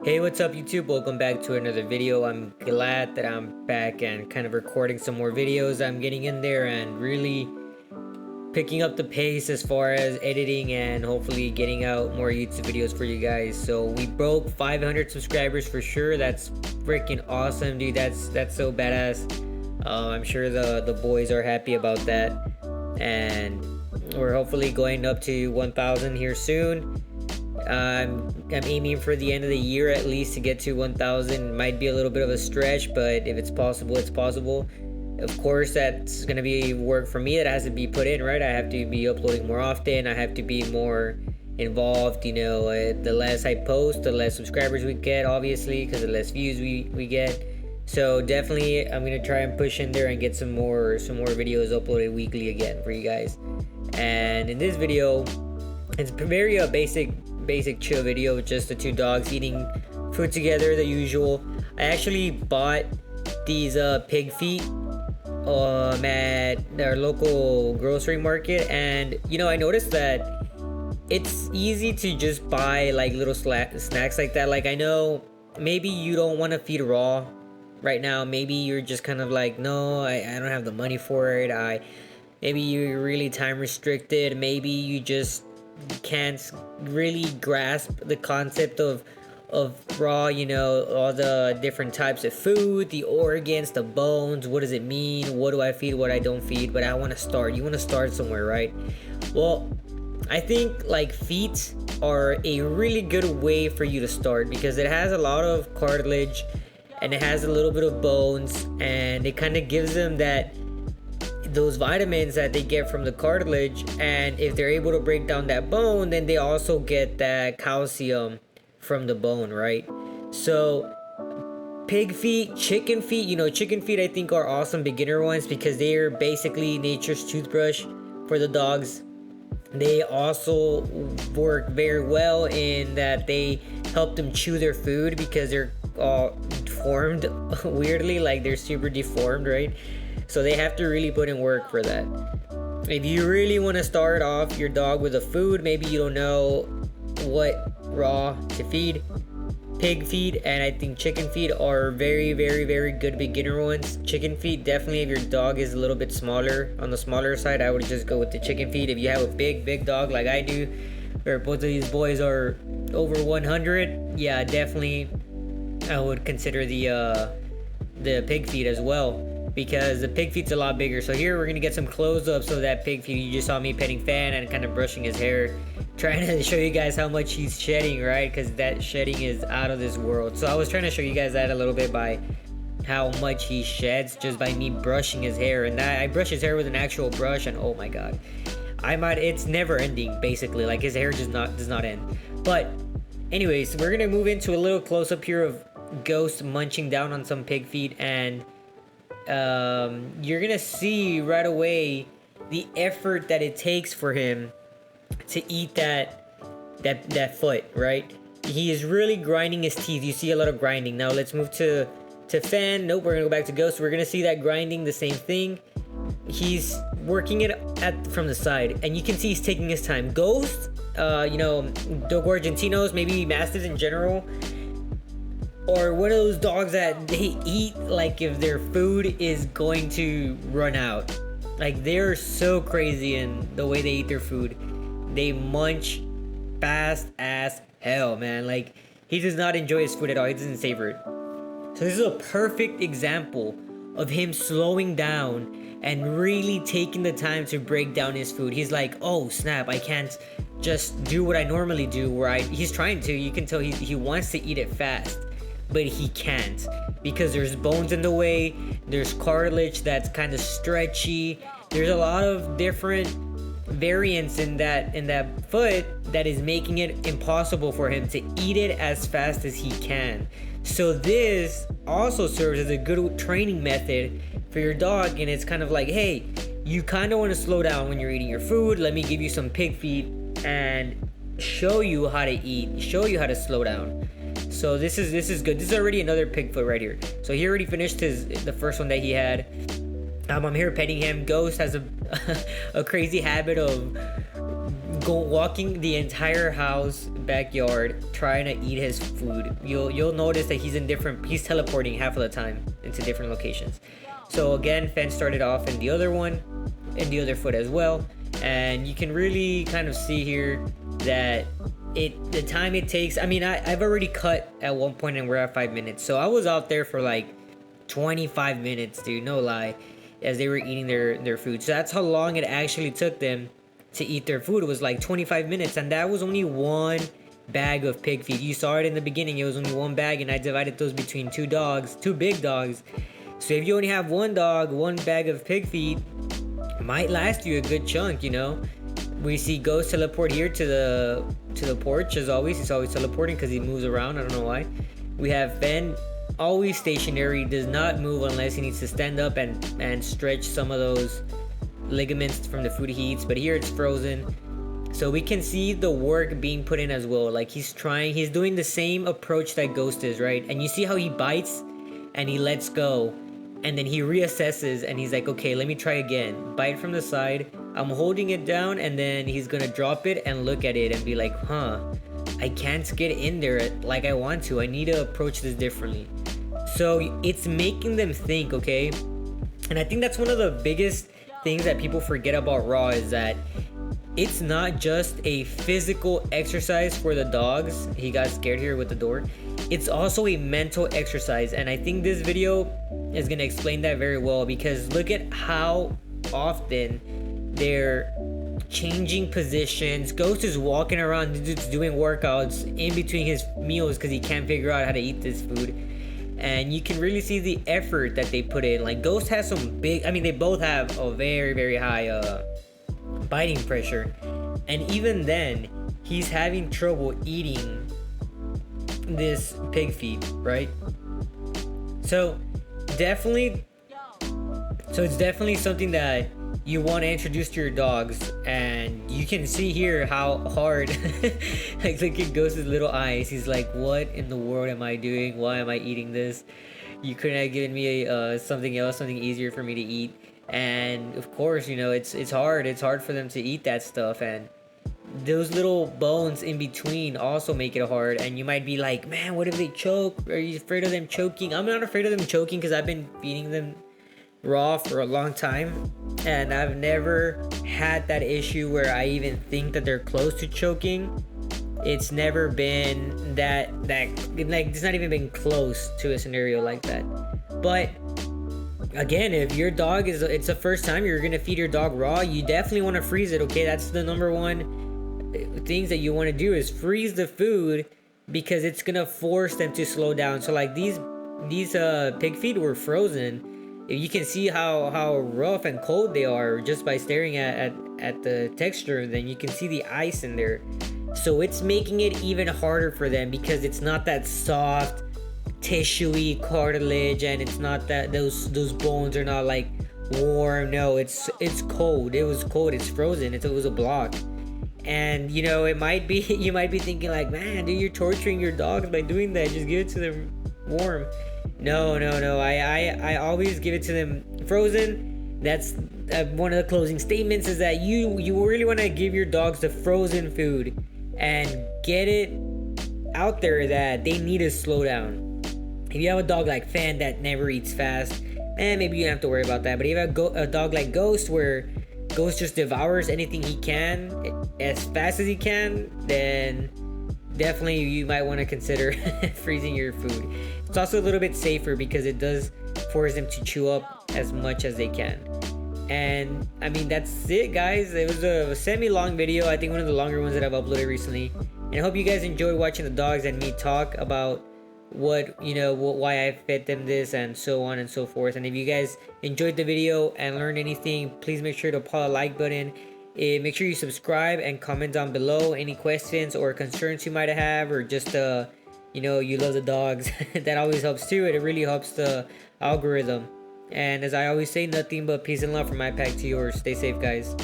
Hey, what's up YouTube? Welcome back to another video. I'm glad that I'm back and kind of recording some more videos. I'm getting in there and really picking up the pace as far as editing and hopefully getting out more YouTube videos for you guys. So we broke 500 subscribers for sure. That's freaking awesome, dude. That's so badass. I'm sure the boys are happy about that, and we're hopefully going up to 1,000 here soon. I'm aiming for the end of the year at least to get to 1,000. Might be a little bit of a stretch, but if it's possible, it's possible. Of course, that's gonna be work for me that has to be put in, right? I have to be uploading more often. I have to be more involved. You know, the less I post, the less subscribers we get, obviously, because the less views we get. So definitely, I'm gonna try and push in there and get some more videos uploaded weekly again for you guys. And in this video, it's very basic chill video with just the two dogs eating food together, the usual. I actually bought these pig feet at our local grocery market, and you know, I noticed that it's easy to just buy like little snacks like that. Like, I know maybe you don't want to feed raw right now. Maybe you're just kind of like, no, I don't have the money for it. Maybe you're really time restricted. Maybe you just can't really grasp the concept of raw, you know, all the different types of food, the organs, the bones. What does it mean? What do I feed, what I don't feed? But I want to start. You want to start somewhere, right? Well, I think like feet are a really good way for you to start, because it has a lot of cartilage and it has a little bit of bones, and it kind of gives them those vitamins that they get from the cartilage. And if they're able to break down that bone, then they also get that calcium from the bone, right? So pig feet, chicken feet, you know, chicken feet I think are awesome beginner ones, because they are basically nature's toothbrush for the dogs. They also work very well in that they help them chew their food, because they're all deformed weirdly, like they're super deformed, right? So they have to really put in work for that. If you really want to start off your dog with a food, maybe you don't know what raw to feed, pig feet and I think chicken feet are very good beginner ones. Chicken feet, definitely if your dog is a little bit smaller, on the smaller side, I would just go with the chicken feet. If you have a big dog like I do, or both of these boys are over 100, yeah, definitely I would consider the pig feet as well, because the pig feet's a lot bigger. So here we're gonna get some close-ups of that pig feet. You just saw me petting Fan and kind of brushing his hair, trying to show you guys how much he's shedding, right? Because that shedding is out of this world. So I was trying to show you guys that a little bit by how much he sheds just by me brushing his hair. And I brush his hair with an actual brush, and oh my god, it's never ending basically. Like, his hair does not end. But anyways, we're gonna move into a little close-up here of Ghost munching down on some pig feet, and you're gonna see right away the effort that it takes for him to eat that foot, right? He is really grinding his teeth. You see a lot of grinding. Now let's move to Fan. Nope, we're gonna go back to Ghost. We're gonna see that grinding, the same thing. He's working it from the side, and you can see he's taking his time. Ghost, you know, Dogo Argentinos, maybe Mastiffs in general, or one of those dogs that they eat like if their food is going to run out. Like, they're so crazy in the way they eat their food. They munch fast as hell, man. Like, he does not enjoy his food at all. He doesn't savor it. So this is a perfect example of him slowing down and really taking the time to break down his food. He's like, oh snap, I can't just do what I normally do, where he's trying to, you can tell he wants to eat it fast, but he can't, because there's bones in the way, there's cartilage that's kind of stretchy, there's a lot of different variants in that foot that is making it impossible for him to eat it as fast as he can. So this also serves as a good training method for your dog, and it's kind of like, hey, you kind of want to slow down when you're eating your food. Let me give you some pig feet and show you how to eat, show you how to slow down. So this is good. This is already another pig foot right here. So he already finished the first one that he had. I'm here petting him. Ghost has a crazy habit of walking the entire house backyard trying to eat his food. You'll notice that he's teleporting half of the time into different locations. So again, Fen started off in the other one, in the other foot as well, and you can really kind of see here that the time it takes. I mean, I've already cut at one point and we're at 5 minutes, so I was out there for like 25 minutes, dude, no lie, as they were eating their food. So that's how long it actually took them to eat their food. It was like 25 minutes, and that was only one bag of pig feed. You saw it in the beginning, it was only one bag, and I divided those between two big dogs. So if you only have one dog, one bag of pig feed might last you a good chunk, you know. We see Ghost teleport here to the porch as always. He's always teleporting because he moves around. I don't know why. We have Fen always stationary, does not move unless he needs to stand up and stretch some of those ligaments from the food he eats. But here it's frozen, so we can see the work being put in as well. Like he's doing the same approach that Ghost is, right? And you see how he bites and he lets go, and then he reassesses and he's like, okay, let me try again. Bite from the side, I'm holding it down, and then he's gonna drop it and look at it and be like, I can't get in there like I want to. I need to approach this differently. So it's making them think, okay? And I think that's one of the biggest things that people forget about Raw, is that it's not just a physical exercise for the dogs. He got scared here with the door. It's also a mental exercise, and I think this video is going to explain that very well, because look at how often they're changing positions. Ghost is walking around doing workouts in between his meals because he can't figure out how to eat this food. And you can really see the effort that they put in. Like Ghost has some big, I mean, they both have a very, very high biting pressure, and even then he's having trouble eating this pig feed, right? So it's definitely something that you want to introduce to your dogs. And you can see here how hard like look at Ghost's little eyes. He's like, what in the world am I doing? Why am I eating this? You couldn't have given me something else, something easier for me to eat. And of course, you know, it's hard for them to eat that stuff, and those little bones in between also make it hard. And you might be like, man, what if they choke? Are you afraid of them choking? I'm not afraid of them choking because I've been feeding them raw for a long time, and I've never had that issue where I even think that they're close to choking. It's never been that like, it's not even been close to a scenario like that. But again, if your dog it's the first time you're gonna feed your dog raw, you definitely want to freeze it, okay? That's the number one things that you want to do, is freeze the food, because it's gonna force them to slow down. So like these pig feet were frozen. You can see how rough and cold they are just by staring at the texture. Then you can see the ice in there. So it's making it even harder for them, because it's not that soft, tissuey cartilage, and it's not that those bones are not like warm. No, it's cold. It was cold. It's frozen. It was a block. And you know, you might be thinking like, man, dude, you're torturing your dogs by doing that. Just give it to them warm. No. I always give it to them frozen. That's one of the closing statements, is that you really want to give your dogs the frozen food and get it out there that they need to slow down. If you have a dog like Fan that never eats fast, maybe you don't have to worry about that. But if you have a dog like Ghost, where Ghost just devours anything he can as fast as he can, then definitely you might want to consider freezing your food. It's also a little bit safer because it does force them to chew up as much as they can. And I mean, that's it, guys. It was a semi-long video. I think one of the longer ones that I've uploaded recently. And I hope you guys enjoyed watching the dogs and me talk about why I fed them this and so on and so forth. And if you guys enjoyed the video and learned anything, please make sure to pull a like button. Make sure you subscribe and comment down below any questions or concerns you might have, or just you love the dogs. That always helps too. It really helps the algorithm. And as I always say, nothing but peace and love from my pack to yours. Stay safe, guys.